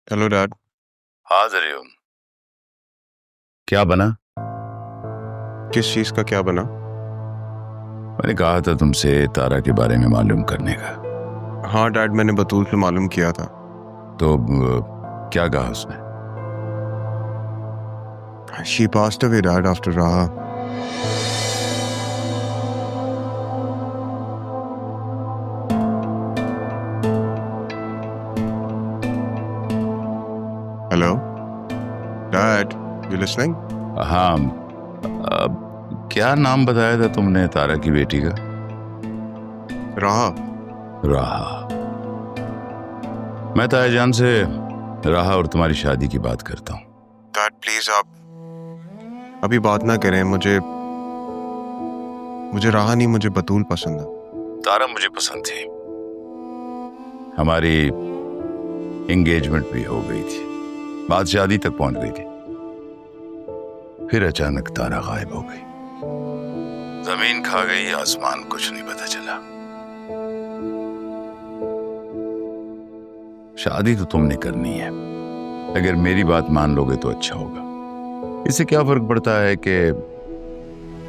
Hello dad. हाँ जरियम, क्या बना? किस चीज का क्या बना? मैंने कहा था तुमसे तारा के बारे में मालूम करने का। हाँ डैड, मैंने बतूल से मालूम किया था। तो क्या कहा उसने? She passed away dad after Raha. Hello dad, you listening? हाँ। क्या नाम बताया था तुमने तारा की बेटी का? राहा। राहा। मैं तायाजान से राहा और तुम्हारी शादी की बात करता हूँ। डैड प्लीज आप अभी बात ना करें। मुझे राहा नहीं, मुझे बतूल पसंद है। तारा मुझे पसंद थी, हमारी एंगेजमेंट भी हो गई थी, बात शादी तक पहुंच गई थी। फिर अचानक तारा गायब हो गई। जमीन खा गई, आसमान कुछ नहीं पता चला। शादी तो तुमने करनी है, अगर मेरी बात मान लोगे तो अच्छा होगा। इससे क्या फर्क पड़ता है कि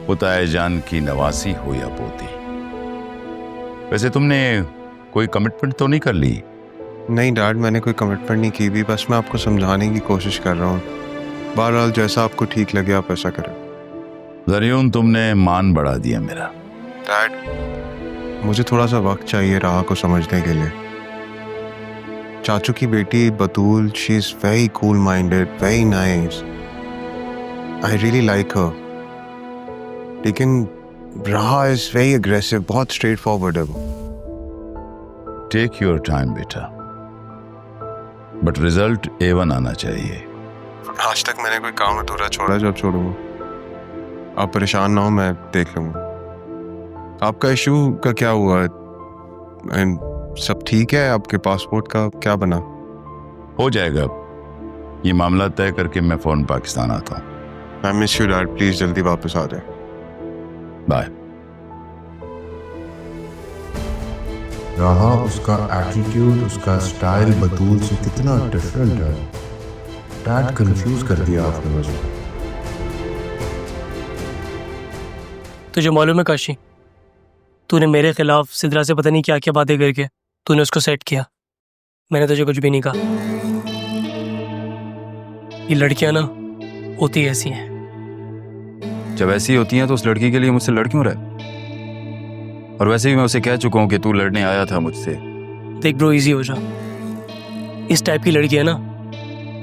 वो तायाजान की नवासी हो या पोती। वैसे तुमने कोई कमिटमेंट तो नहीं कर ली? नहीं डैड, मैंने कोई कमिटमेंट नहीं की भी, बस मैं आपको समझाने की कोशिश कर रहा हूँ। बहरहाल जैसा आपको ठीक लगे आप ऐसा करें। जरियून, तुमने मान बढ़ा दिया मेरा। डैड मुझे थोड़ा सा वक्त चाहिए राहा को समझने के लिए। चाचू की बेटी Batool, she is very cool minded, very nice, I really like her. लेकिन राहा इज वेरी अग्रेसिव, बहुत स्ट्रेट फॉरवर्ड है वो। टेक योर टाइम बेटा, बट रिजल्ट A1 आना चाहिए। आज तक मैंने कोई काम अधूरा छोड़ा जो अब छोड़ूंगा। आप परेशान ना हो, मैं देख लूंगा। आपका इशू का क्या हुआ? एंड सब ठीक है? आपके पासपोर्ट का क्या बना? हो जाएगा, ये मामला तय करके मैं फौरन पाकिस्तान आता हूँ। I miss you dad, please जल्दी वापस आ जाए। बाय। राहा, उसका एटीट्यूड, उसका स्टाइल बतूल से कितना डिफरेंट है। डैड कंफ्यूज कर दिया आपने मुझे। तुझे मालूम है काशी, तूने मेरे खिलाफ सिद्रा से पता नहीं क्या क्या बातें करके तूने उसको सेट किया। मैंने तुझे कुछ भी नहीं कहा। ये लड़कियां ना होती ऐसी हैं। जब ऐसी होती हैं तो उस लड़की के लिए मुझसे लड़ क्यों रहा है? और वैसे भी मैं उसे कह चुका हूं कि तू लड़ने आया था मुझसे। देख ब्रो, इजी हो जा। इस टाइप की लड़की है ना,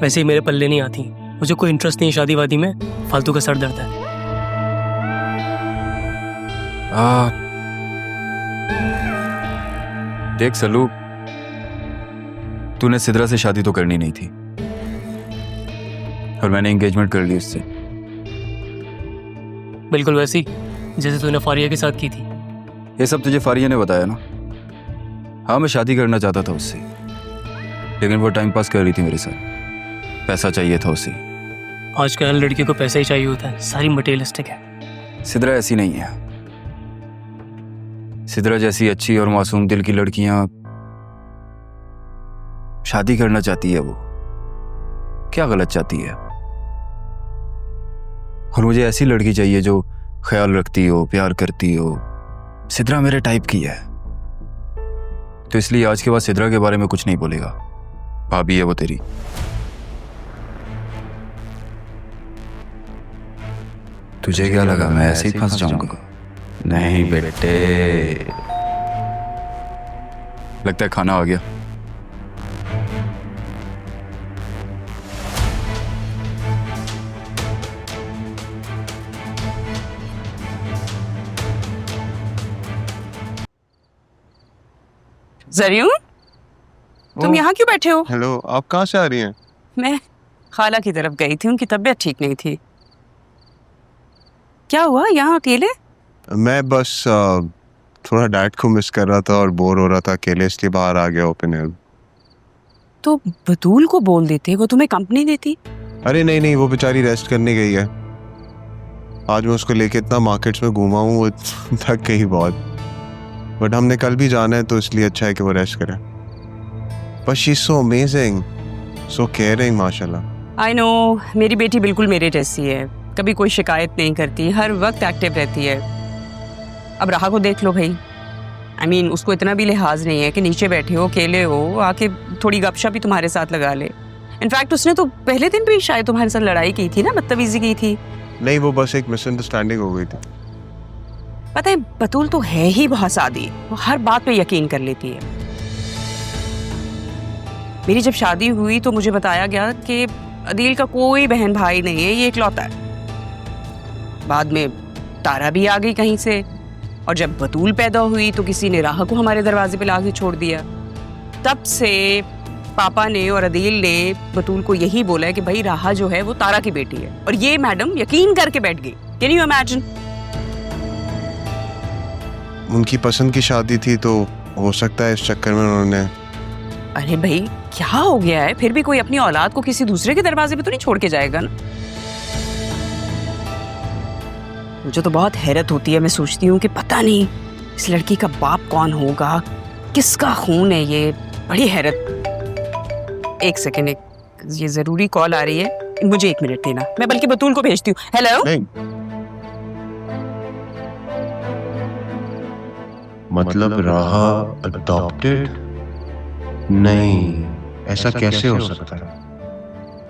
वैसे ही मेरे पल्ले नहीं आती। मुझे कोई इंटरेस्ट नहीं है शादी वादी में, फालतू का सर दर्द है। देख सलू, तूने सिद्रा से शादी तो करनी नहीं थी और मैंने एंगेजमेंट कर ली उससे। बिल्कुल वैसी जैसे तूने फारिया के साथ की थी। ये सब तुझे फारिया ने बताया ना? हाँ, मैं शादी करना चाहता था उससे, लेकिन वो टाइम पास कर रही थी मेरे साथ। पैसा चाहिए था उसे। आजकल हर लड़की को पैसा ही चाहिए होता है, सारी मटेरियलिस्टिक है। सिद्रा ऐसी नहीं है। सिद्रा जैसी अच्छी और मासूम दिल की लड़कियां शादी करना चाहती है। वो क्या गलत चाहती है? और मुझे ऐसी लड़की चाहिए जो ख्याल रखती हो, प्यार करती हो। सिद्रा मेरे टाइप की है, तो इसलिए आज के बाद सिद्रा के बारे में कुछ नहीं बोलेगा। भाभी है वो तेरी। तुझे क्या लगा मैं ऐसे ही फंस जाऊंगा? नहीं बेटे, लगता है खाना आ गया। जरियून, तुम यहाँ क्यों बैठे हो? हेलो, आप कहाँ से आ रही हैं? मैं खाला की तरफ गई थी, उनकी तबीयत ठीक नहीं थी। क्या हुआ यहाँ अकेले? मैं बस थोड़ा डैड को मिस कर रहा था और बोर हो रहा था अकेले, इसलिए बाहर आ गया ओपन एयर। तो बतूल को बोल देते, वो तुम्हें कंपनी देती। अरे नहीं नहीं, वो बेचारी रेस्ट करने गई है। आज मैं उसको लेके इतना मार्केट्स में घूमा हूँ, वो थक गई बहुत। बट हमने कल भी जाना है तो इसलिए अच्छा है कि वो रेस्ट करे। But she is so amazing. So caring माशाल्लाह। आई नो, मेरी बेटी बिल्कुल मेरे जैसी है, कभी कोई शिकायत नहीं करती, हर वक्त एक्टिव रहती है। अब राहा को देख लो भाई, I mean, उसको इतना भी लिहाज नहीं है कि नीचे बैठे हो, अकेले हो, आके थोड़ी गपशप भी तुम्हारे साथ लगा ले। इनफैक्ट उसने तो पहले दिन भी शायद तुम्हारे साथ लड़ाई की थी ना, बदतमीजी की थी। नहीं, वो बस एक मिसअंडरस्टैंडिंग हो गई थी। पता है, बतूल तो है ही बहुत सादी, वो हर बात पे यकीन कर लेती है। मेरी जब शादी हुई तो मुझे बताया गया कि अदील का कोई बहन भाई नहीं है, ये इकलौता है। बाद में तारा भी आ गई कहीं से, और जब बतूल पैदा हुई तो किसी ने राहा को हमारे दरवाजे पे लाके छोड़ दिया। तब से पापा ने और अदील ने बतूल को यही बोला है कि भाई राहा जो है वो तारा की बेटी है, और ये मैडम यकीन करके बैठ गई। Can you imagine? उनकी पसंद की शादी थी तो हो सकता है इस चक्कर में उन्होंने। अरे भाई क्या हो गया है, फिर भी कोई अपनी औलाद को किसी दूसरे के दरवाजे पे तो नहीं छोड़ के जाएगा ना। मुझे तो बहुत हैरत होती है, मैं सोचती हूँ कि पता नहीं इस लड़की का बाप कौन होगा, किसका खून है ये, बड़ी हैरत। एक सेकेंड, ये जरूरी कॉल आ रही है, मुझे 1 मिनट देना, मैं बल्कि बतूल को भेजती हूँ। हेलो। नहीं, मतलब राहा अडॉप्टेड? नहीं, ऐसा कैसे हो सकता है?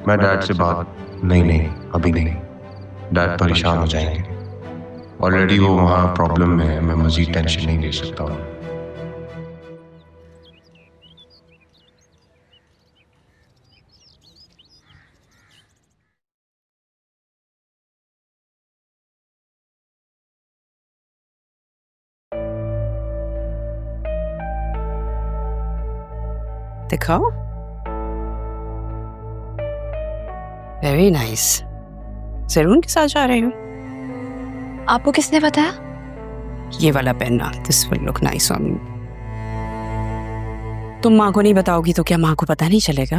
मैं डैड से बात नहीं, अभी नहीं। डैड परेशान हो जाएंगे। ऑलरेडी वो वहाँ प्रॉब्लम में है, मैं मजीद टेंशन नहीं ले सकता हूँ। दिखाओ। Very nice. जरूर के साथ जा रहे हो? आपको किसने बताया? ये वाला पहनना, this will look nice on you. तुम माँ को नहीं बताओगी तो क्या माँ को पता नहीं चलेगा?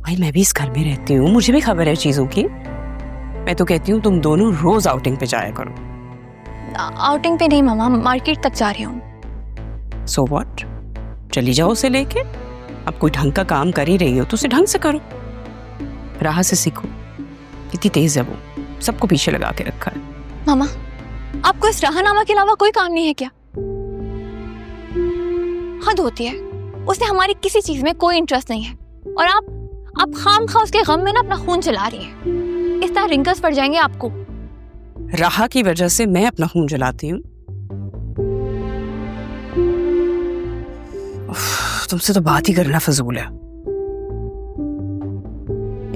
भाई मैं भी इस घर में रहती हूँ, मुझे भी खबर है चीजों की। मैं तो कहती हूँ तुम दोनों रोज आउटिंग पे जाया करो। आउटिंग पे नहीं मामा, मार्केट तक जा रही हूँ। सो व्हाट, चली जाओ उसे लेके। अब कोई ढंग का काम कर ही रही हो तो उसे ढंग से करो। राह से सीखो, कितनी तेज है वो, सबको पीछे लगा के रखा है। मामा, आपको इस राहनामा के अलावा कोई काम नहीं है क्या? हद होती है, उसे हमारी किसी चीज में कोई इंटरेस्ट नहीं है, और आप खामखा उसके गम में ना अपना खून जला रही हैं। इस तरह रिंकल्स पड़ जाएंगे आपको। राह की वजह से मैं अपना खून जलाती हूँ? तुमसे तो बात ही करना फजूल है।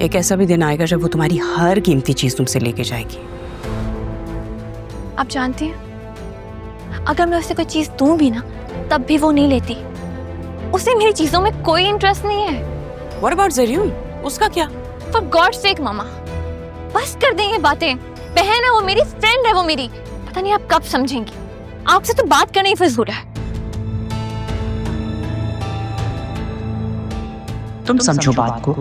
एक ऐसा भी दिन आएगा जब वो तुम्हारी हर कीमती चीज तुमसे लेके जाएगी। आप जानती हैं, अगर मैं उसे कोई चीज दूं भी ना, तब भी वो नहीं लेती। उसे मेरी चीजों में कोई इंटरेस्ट नहीं है। What about ज़रियुन? उसका क्या? For God's sake मामा, बस कर दें ये बातें। बहन है वो मेरी, फ्रेंड है वो मेरी। पता नहीं आप कब समझेंगी। आपसे तो बात करना ही फजूल है। तुम समझो बात को।